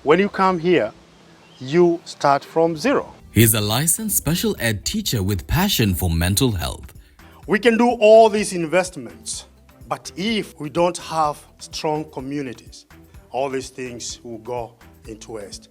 When you come here, you start from zero. He's a licensed special ed teacher with passion for mental health. We can do all these investments, but if we don't have strong communities, all these things will go into waste.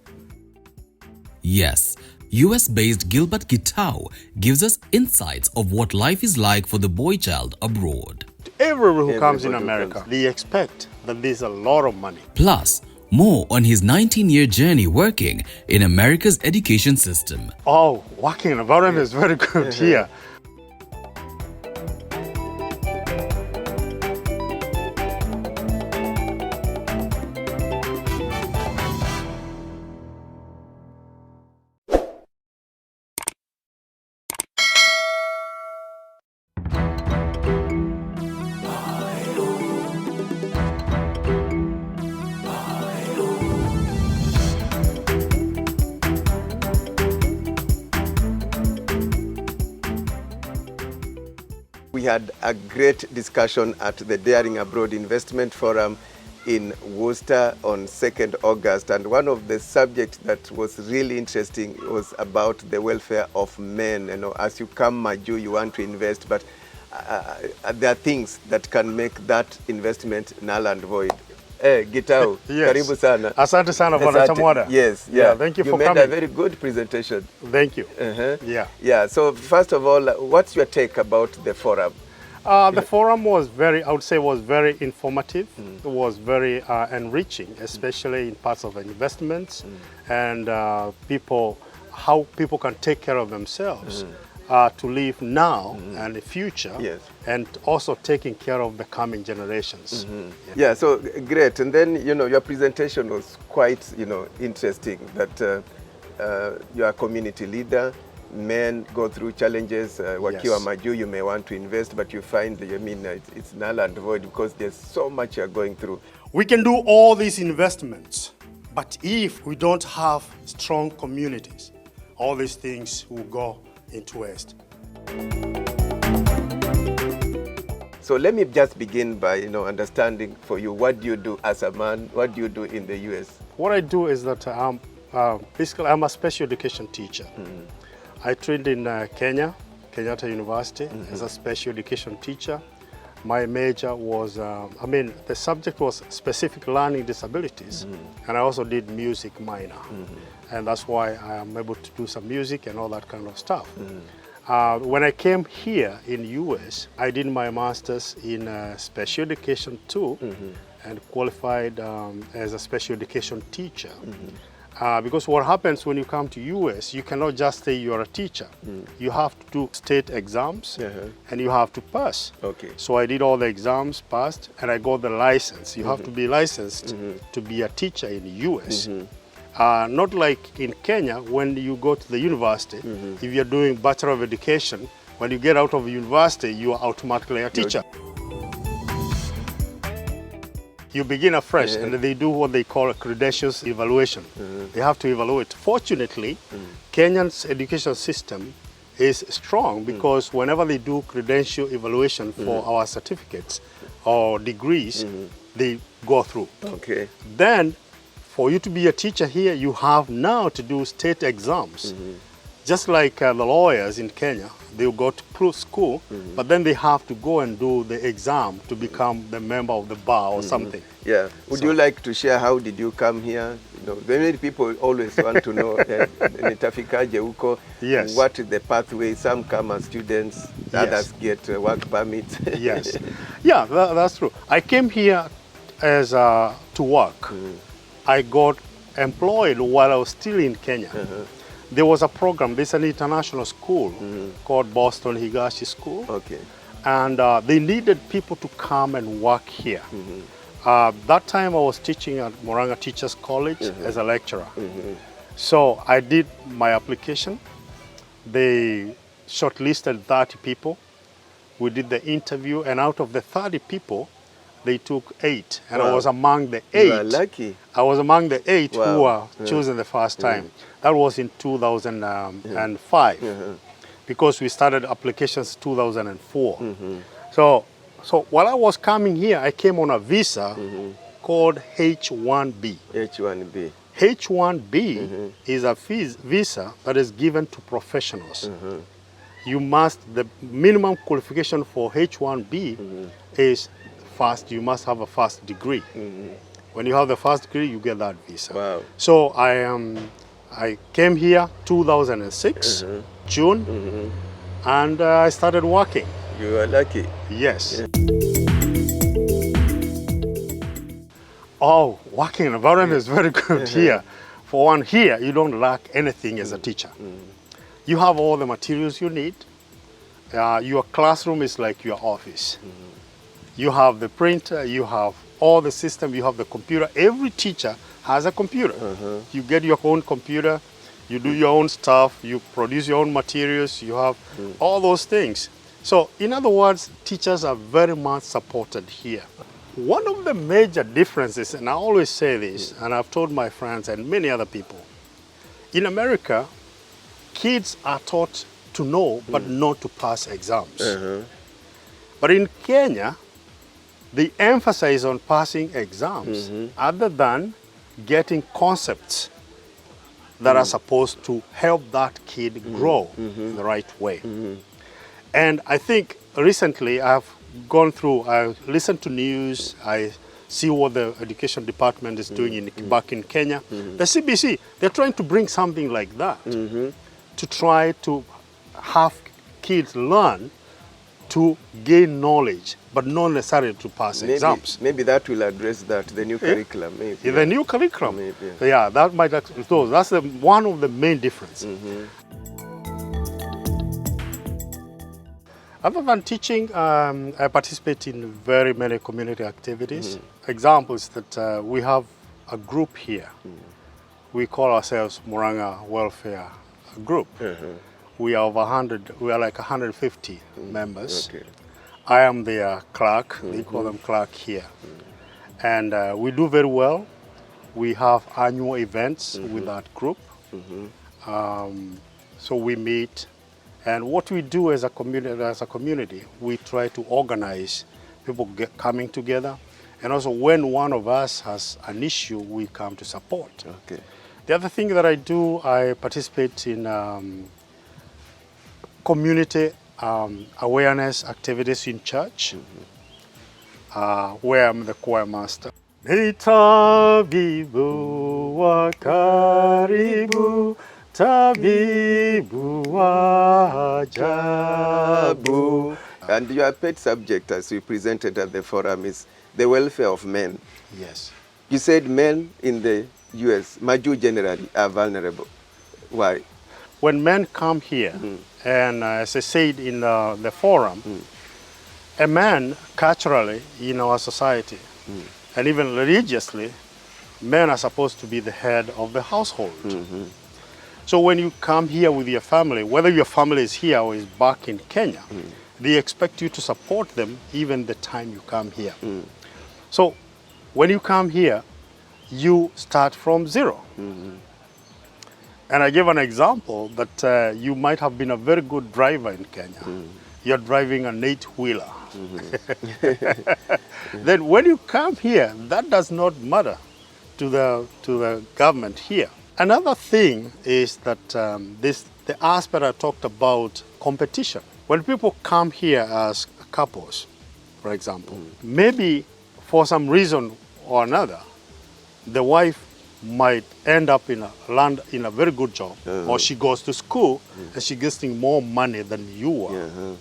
Yes, US-based Gilbert Gitau gives us insights of what life is like for the boy child abroad. Everyone who comes in America, they expect that there's a lot of money. Plus, more on his 19-year journey working in America's education system. Oh, working environment is very good here. We had a great discussion at the Daring Abroad Investment Forum in Worcester on 2nd August, and one of the subjects that was really interesting was about the welfare of men. You know, as you come Maju, you want to invest, but there are things that can make that investment null and void. Gitau, yes. Karibu sana. Asante sana bwana Chamwada. Yes, yeah. Thank you for coming. You coming. made a very good presentation. Thank you. Yeah. So first of all, what's your take about the forum? The forum was I would say was very informative. It was very enriching, especially in parts of investments and how people can take care of themselves to live now and the future, and also taking care of the coming generations. Yeah, so great. And then, your presentation was quite, interesting, that you're a community leader. Men go through challenges. Wakiwa Maju, you may want to invest, but you find, it's null and void because there's so much you're going through. We can do all these investments, but if we don't have strong communities, all these things will go into waste. So let me just begin by, understanding for you, what do you do as a man? What do you do in the US? What I do is that basically I'm a special education teacher. I trained in Kenya, Kenyatta University, as a special education teacher. My major was, the subject was specific learning disabilities, and I also did music minor. And that's why I am able to do some music and all that kind of stuff. When I came here in US, I did my master's in special education too, and qualified as a special education teacher. Because what happens when you come to US, you cannot just say you're a teacher. You have to do state exams and you have to pass. So I did all the exams, passed, and I got the license. You have to be licensed to be a teacher in the US. Not like in Kenya, when you go to the university, if you're doing Bachelor of Education, when you get out of university, you are automatically a teacher. You begin afresh, and they do what they call a credentials evaluation. They have to evaluate. Fortunately, Kenya's education system is strong because whenever they do credential evaluation for our certificates or degrees, they go through. Then, for you to be a teacher here, you have now to do state exams. Just like the lawyers in Kenya, they go to school, but then they have to go and do the exam to become the member of the bar or something. Yeah. Would you like to share how did you come here? Many people always want to know nitafikaje huko. What is the pathway? Some come as students, others get work permits. Yeah, that's true. I came here as to work. I got employed while I was still in Kenya. There was a program, there's an international school called Boston Higashi School. And they needed people to come and work here. That time I was teaching at Moranga Teachers College as a lecturer. So I did my application. They shortlisted 30 people. We did the interview, and out of the 30 people, they took 8, and I was among the 8. You are lucky. I was among the 8 who were chosen the first time. That was in 2005, because we started applications 2004. So while I was coming here, I came on a visa called H-1B. H-1B. H-1B is a visa that is given to professionals. You must, the minimum qualification for H-1B is first, you must have a first degree. When you have the first degree, you get that visa. Wow. So I came here 2006, June, and I started working. You are lucky. Yes. Oh, working environment is very good here. For one, here you don't lack anything as a teacher. You have all the materials you need. Your classroom is like your office. You have the printer, you have all the system, you have the computer. Every teacher has a computer. You get your own computer, you do your own stuff, you produce your own materials, you have all those things. So in other words, teachers are very much supported here. One of the major differences, and I always say this, and I've told my friends and many other people, in America, kids are taught to know but not to pass exams. But in Kenya, they emphasize on passing exams other than getting concepts that are supposed to help that kid grow in the right way. And I think recently I've gone through, I listened to news, I see what the education department is doing back in Kenya. The CBC, they're trying to bring something like that to try to have kids learn to gain knowledge, but not necessarily to pass exams. Maybe that will address that, the new curriculum. Maybe. The new curriculum. Maybe. Yeah, that might, that's one of the main differences. Other than teaching, I participate in very many community activities. Examples that we have a group here. We call ourselves Muranga Welfare Group. We are over 100, we are like 150 members. I am their clerk, they call them clerk here. And we do very well. We have annual events with that group. So we meet. And what we do as a community, we try to organize people coming together. And also when one of us has an issue, we come to support. The other thing that I do, I participate in community awareness activities in church, where I'm the choir master. Ni tabibu wa karibu, tabibu wa ajabu. And your pet subject, as we presented at the forum, is the welfare of men. Yes. You said men in the US, Maju generally, are vulnerable. Why? When men come here, and as I said in the forum, a man culturally in our society, and even religiously, men are supposed to be the head of the household. So when you come here with your family, whether your family is here or is back in Kenya, they expect you to support them even the time you come here. So when you come here, you start from zero. And I give an example that you might have been a very good driver in Kenya. You're driving an 8-wheeler. Then when you come here, that does not matter to the government here. Another thing is that the aspect I talked about, competition. When people come here as couples, for example, maybe for some reason or another, the wife might end up land in a very good job, or she goes to school and she's getting more money than you are.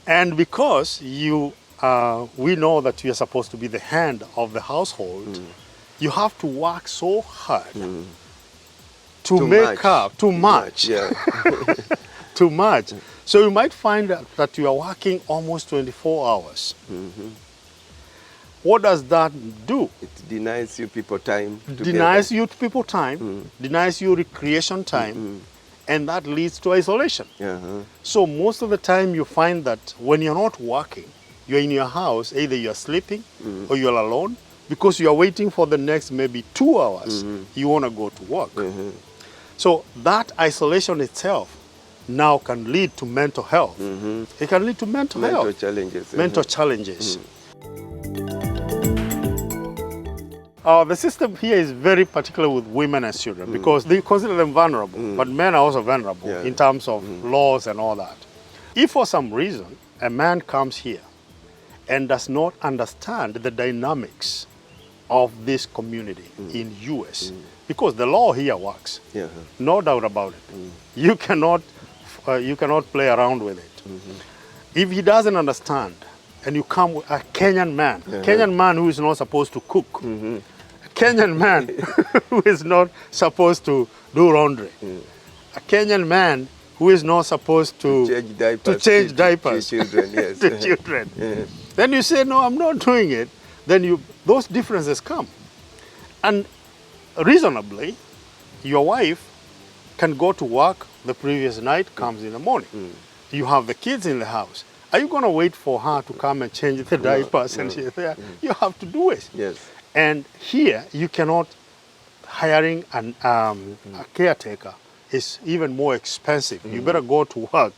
And because we know that you are supposed to be the hand of the household, you have to work so hard to make up too much. Too much. So you might find that you are working almost 24 hours. What does that do? It denies you people time. Denies you people time, denies you recreation time, and that leads to isolation. So most of the time you find that when you're not working, you're in your house, either you're sleeping or you're alone, because you're waiting for the next maybe 2 hours, you want to go to work. So that isolation itself now can lead to mental health. It can lead to mental health. Challenges. Mental challenges. The system here is very particular with women and children because they consider them vulnerable, but men are also vulnerable in terms of laws and all that. If for some reason a man comes here and does not understand the dynamics of this community in US, because the law here works, no doubt about it. You cannot play around with it. If he doesn't understand, and you come with a Kenyan man, Kenyan man who is not supposed to cook, a Kenyan man who is not supposed to do laundry, a Kenyan man who is not supposed to change diapers to children, yes. to children. Then you say, no, I'm not doing it. Then those differences come. And reasonably, your wife can go to work the previous night, comes in the morning. You have the kids in the house. Are you going to wait for her to come and change the diapers and she's there? You have to do it. Yes. And here, you cannot, hiring a caretaker is even more expensive. You better go to work.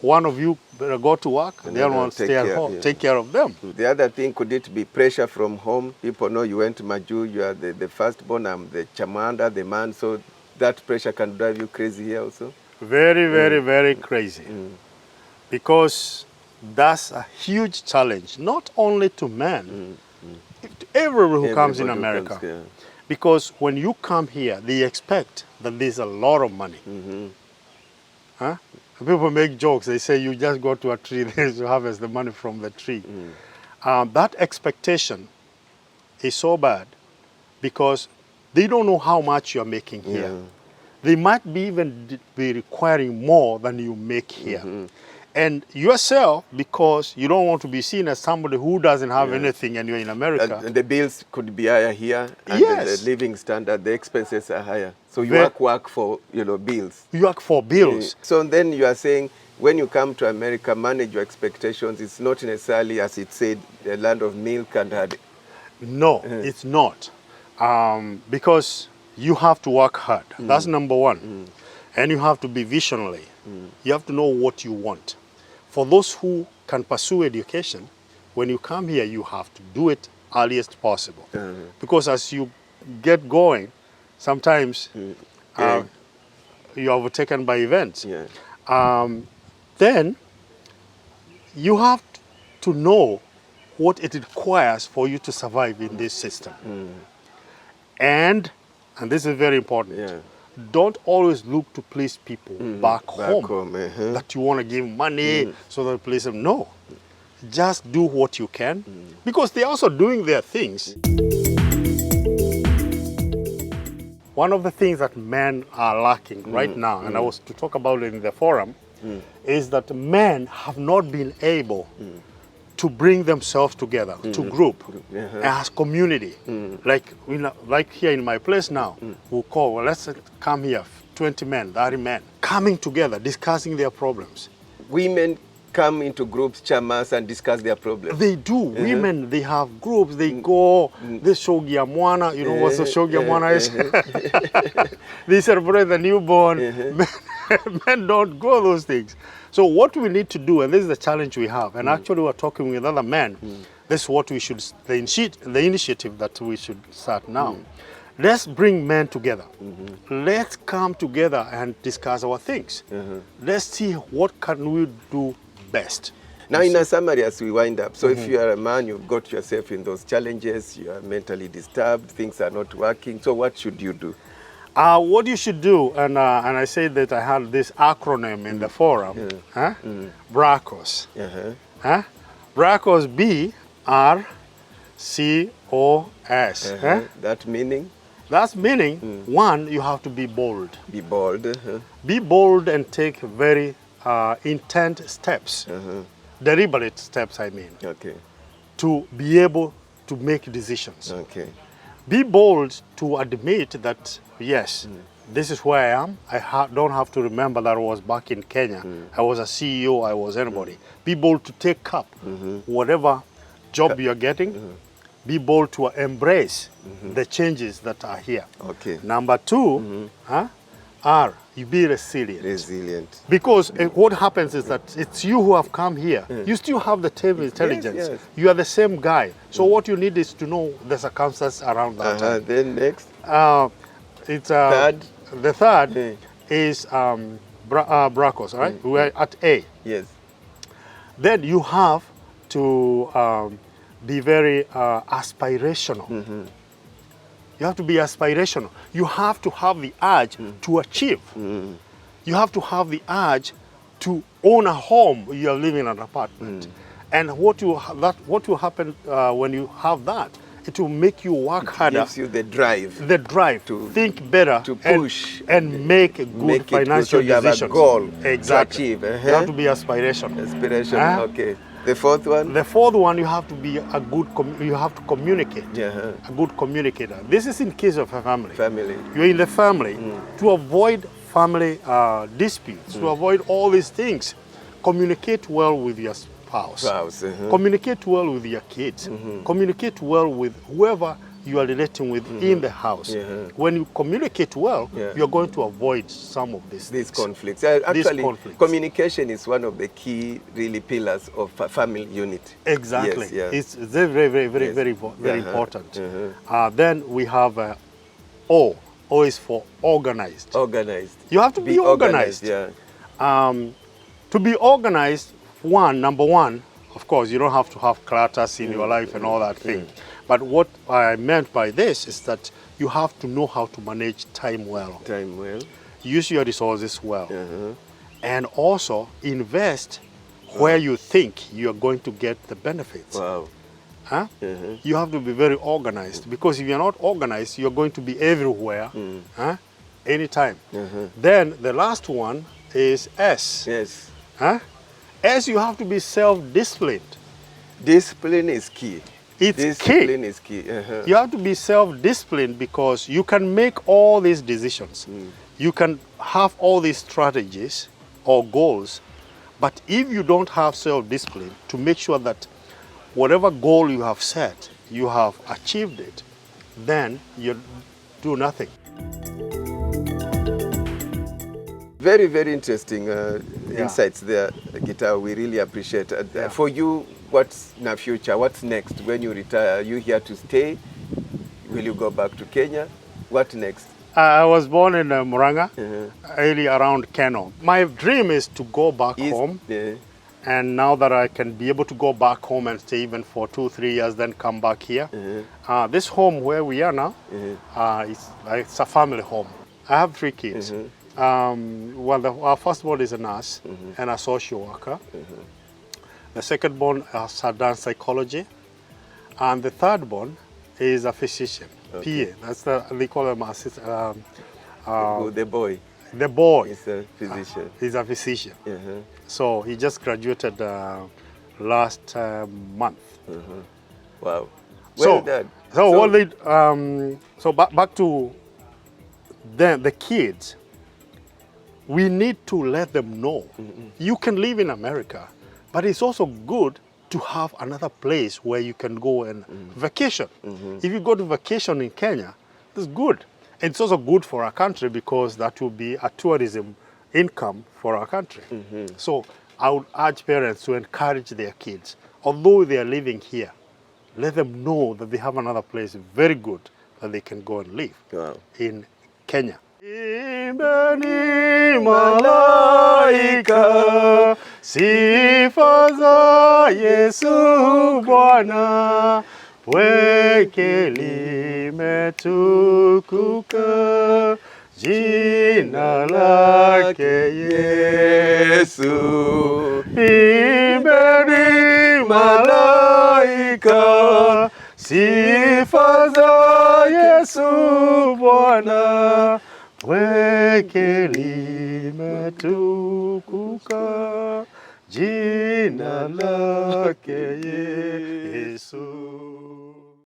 One of you better go to work, and the other one stay at home, take care of them. The other thing, could it be pressure from home? People know you went to Maju, you are the firstborn, I'm the Chamanda, the man, so that pressure can drive you crazy here also? Very, very, very crazy. Because that's a huge challenge, not only to men, to everyone who comes in America. Because when you come here, they expect that there's a lot of money. People make jokes. They say you just go to a tree, you harvest the money from the tree. That expectation is so bad because they don't know how much you're making here. They might even be requiring more than you make here. And yourself, because you don't want to be seen as somebody who doesn't have anything and you're in America. And the bills could be higher here, and the living standard, the expenses are higher. So you work for bills. You work for bills. So then you are saying, when you come to America, manage your expectations. It's not necessarily, as it said, the land of milk and honey. No, it's not. Because you have to work hard. That's number one. And you have to be visionary. You have to know what you want. For those who can pursue education, when you come here, you have to do it earliest possible. Because as you get going, sometimes you're overtaken by events. Then you have to know what it requires for you to survive in this system. And this is very important, don't always look to please people back home that you want to give money so that please them. No, just do what you can because they're also doing their things. One of the things that men are lacking right now, and I was to talk about it in the forum, is that men have not been able to bring themselves together, to group, as community. Like here in my place now, we'll call, well, let's come here, 20 men, 30 men, coming together, discussing their problems. Women come into groups, Chams, and discuss their problems. They do. Women, they have groups, they go, they shogia mwana, you know what the shogia mwana is? They celebrate the newborn. Men don't go those things. So what we need to do, and this is the challenge we have, and actually we're talking with other men, this is what we should, the initiative that we should start now. Let's bring men together. Let's come together and discuss our things. Let's see what can we do best. Now, in a summary, as we wind up, so if you are a man, you've got yourself in those challenges, you are mentally disturbed, things are not working, so what should you do? What you should do, and I said that I had this acronym in the forum, BRAOS. BRAOS, B-R-C-O-S. That meaning? That's meaning, one, you have to be bold. Be bold. Be bold and take very intent steps, deliberate steps, I mean, to be able to make decisions. Be bold to admit that, yes, this is where I am. I don't have to remember that I was back in Kenya. I was a CEO, I was anybody. Be bold to take up whatever job you're getting. Be bold to embrace the changes that are here. Number two, you be resilient. Resilient. Because what happens is that it's you who have come here. You still have the same intelligence. Yes. You are the same guy. So what you need is to know the circumstances around that time. Then next? It's Third? The third is BRAOS, right? We're at A. Yes. Then you have to be very aspirational. You have to be aspirational. You have to have the urge to achieve. You have to have the urge to own a home. You are living in an apartment. And what will happen when you have that? It will make you work harder. Gives you the drive. The drive to think better, to push, and make good financial so you decisions. have a goal exactly. to achieve. You have to be aspirational. Aspiration. Okay. The fourth one? The fourth one, you have to be a good. You have to communicate. A good communicator. This is in case of a family. Family. You're in the family to avoid family disputes. To avoid all these things, communicate well with your spouse. Communicate well with your kids. Communicate well with whoever you are relating with in the house. When you communicate well, you're going to avoid some of these conflicts. Actually, conflicts. Communication is one of the key, really, pillars of a family unit. Exactly. It's very important. Then we have O. O is for organized. Organized. You have to be organized. To be organized, number one, of course, you don't have to have clutters in your life and all that thing. But what I meant by this is that you have to know how to manage time well. Time well. Use your resources well. And also invest where you think you are going to get the benefits. Wow. You have to be very organized, because if you're not organized, you're going to be everywhere anytime. Then the last one is S. Yes. S, you have to be self-disciplined. Discipline is key. Discipline is key. You have to be self-disciplined, because you can make all these decisions. You can have all these strategies or goals, but if you don't have self-discipline to make sure that whatever goal you have set, you have achieved it, then you do nothing. Very, very interesting insights there, Gitau. We really appreciate it. For you, what's in the future? What's next? When you retire, are you here to stay? Will you go back to Kenya? What next? I was born in Muranga, early around Keno. My dream is to go back home. And now that I can be able to go back home and stay even for 2-3 years, then come back here. This home where we are now, it's a family home. I have 3 kids. Our firstborn is a nurse and a social worker. The secondborn has done psychology. And the thirdborn is a physician, PA. That's they call him the boy. The boy is a physician. He's a physician. So he just graduated last month. Wow. Well done. So back to the kids. We need to let them know you can live in America, but it's also good to have another place where you can go and vacation. If you go to vacation in Kenya, that's good. And it's also good for our country, because that will be a tourism income for our country. So I would urge parents to encourage their kids, although they are living here, let them know that they have another place very good that they can go and live in Kenya. Imbeni malaika, sifa za Yesu Bwana, pweke limetukuka, jina lake Yesu. Imbeni malaika, sifa za Yesu Bwana, pweke limetukuka, jina lake Yesu.